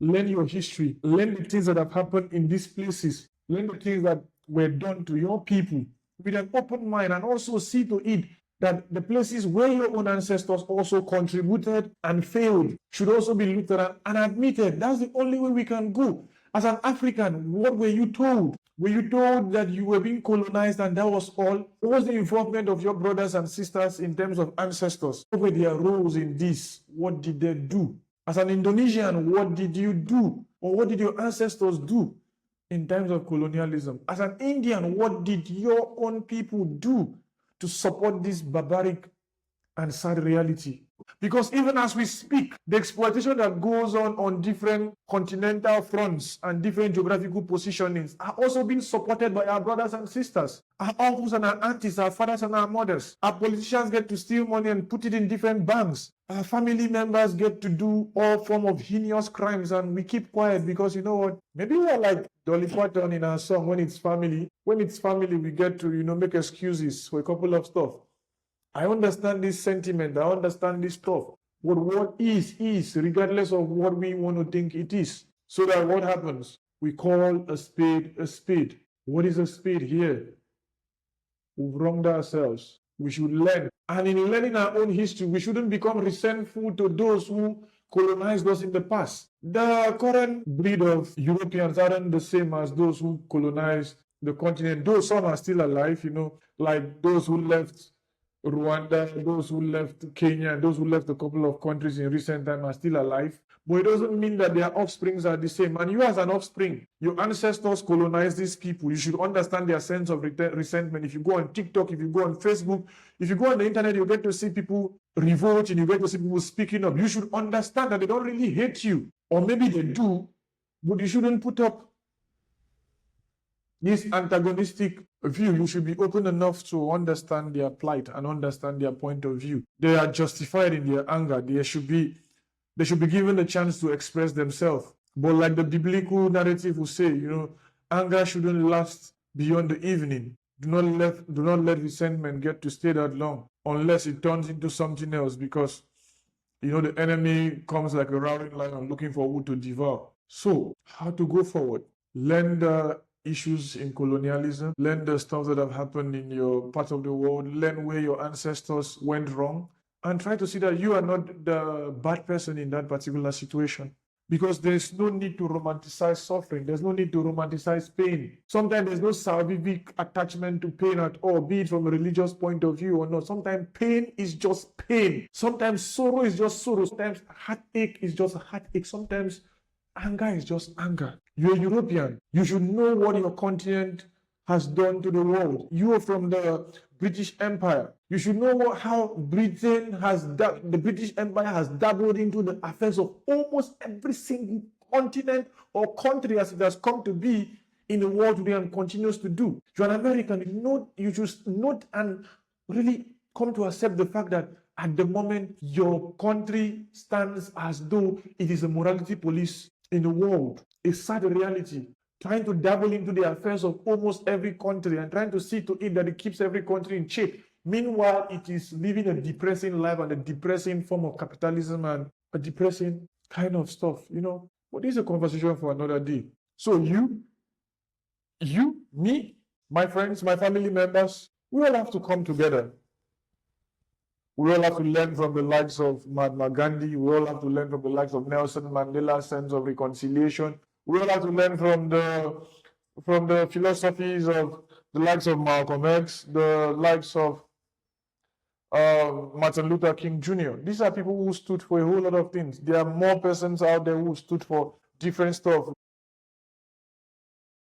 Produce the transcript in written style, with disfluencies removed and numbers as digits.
Learn your history. Learn the things that have happened in these places. Learn the things that were done to your people with an open mind, and also see to it that the places where your own ancestors also contributed and failed should also be looked at and admitted. That's the only way we can go. As an African, what were you told? Were you told that you were being colonized and that was all? What was the involvement of your brothers and sisters in terms of ancestors? What were their roles in this? What did they do? As an Indonesian, what did you do? Or what did your ancestors do in terms of colonialism? As an Indian, what did your own people do to support this barbaric and sad reality? Because even as we speak, the exploitation that goes on different continental fronts and different geographical positionings are also being supported by our brothers and sisters, our uncles and our aunties, our fathers and our mothers. Our politicians get to steal money and put it in different banks. Our family members get to do all form of heinous crimes, and we keep quiet because, you know what? Maybe we're like Dolly Parton in our song, when it's family. When it's family, we get to, make excuses for a couple of stuff. I understand this sentiment. I understand this stuff. But what is, regardless of what we want to think it is. So that what happens? We call a spade a spade. What is a spade here? We've wronged ourselves. We should learn. And in learning our own history, we shouldn't become resentful to those who colonized us in the past. The current breed of Europeans aren't the same as those who colonized the continent. Though some are still alive, like those who left Rwanda, those who left Kenya, those who left a couple of countries in recent time are still alive. But it doesn't mean that their offsprings are the same. And you as an offspring, your ancestors colonized these people. You should understand their sense of resentment. If you go on TikTok, if you go on Facebook, if you go on the internet, you get to see people revolting, you get to see people speaking up. You should understand that they don't really hate you. Or maybe they do, but you shouldn't put up this antagonistic view. You should be open enough to understand their plight and understand their point of view. They are justified in their anger. They should be given the chance to express themselves. But like the biblical narrative will say, anger shouldn't last beyond the evening. Do not let resentment get to stay that long, unless it turns into something else, because the enemy comes like a roaring lion looking for who to devour. So how to go forward? Learn the issues in colonialism, learn the stuff that have happened in your part of the world, learn where your ancestors went wrong, and try to see that you are not the bad person in that particular situation. Because there's no need to romanticize suffering. There's no need to romanticize pain. Sometimes there's no salvific attachment to pain at all, be it from a religious point of view or not. Sometimes pain is just pain. Sometimes sorrow is just sorrow. Sometimes heartache is just heartache. Sometimes anger is just anger. You're a European. You should know what your continent has done to the world. You are from the British Empire. You should know how the British Empire has dabbled into the affairs of almost every single continent or country as it has come to be in the world today and continues to do. You're an American. You should note and really come to accept the fact that at the moment, your country stands as though it is a morality police in the world. A sad reality. Trying to dabble into the affairs of almost every country and trying to see to it that it keeps every country in shape. Meanwhile, it is living a depressing life and a depressing form of capitalism and a depressing kind of stuff, But this is a conversation for another day. So you, me, my friends, my family members, we all have to come together. We all have to learn from the likes of Mahatma Gandhi. We all have to learn from the likes of Nelson Mandela's sense of reconciliation. We all have to learn from the philosophies of the likes of Malcolm X, the likes of Martin Luther King Jr. These are people who stood for a whole lot of things. There are more persons out there who stood for different stuff.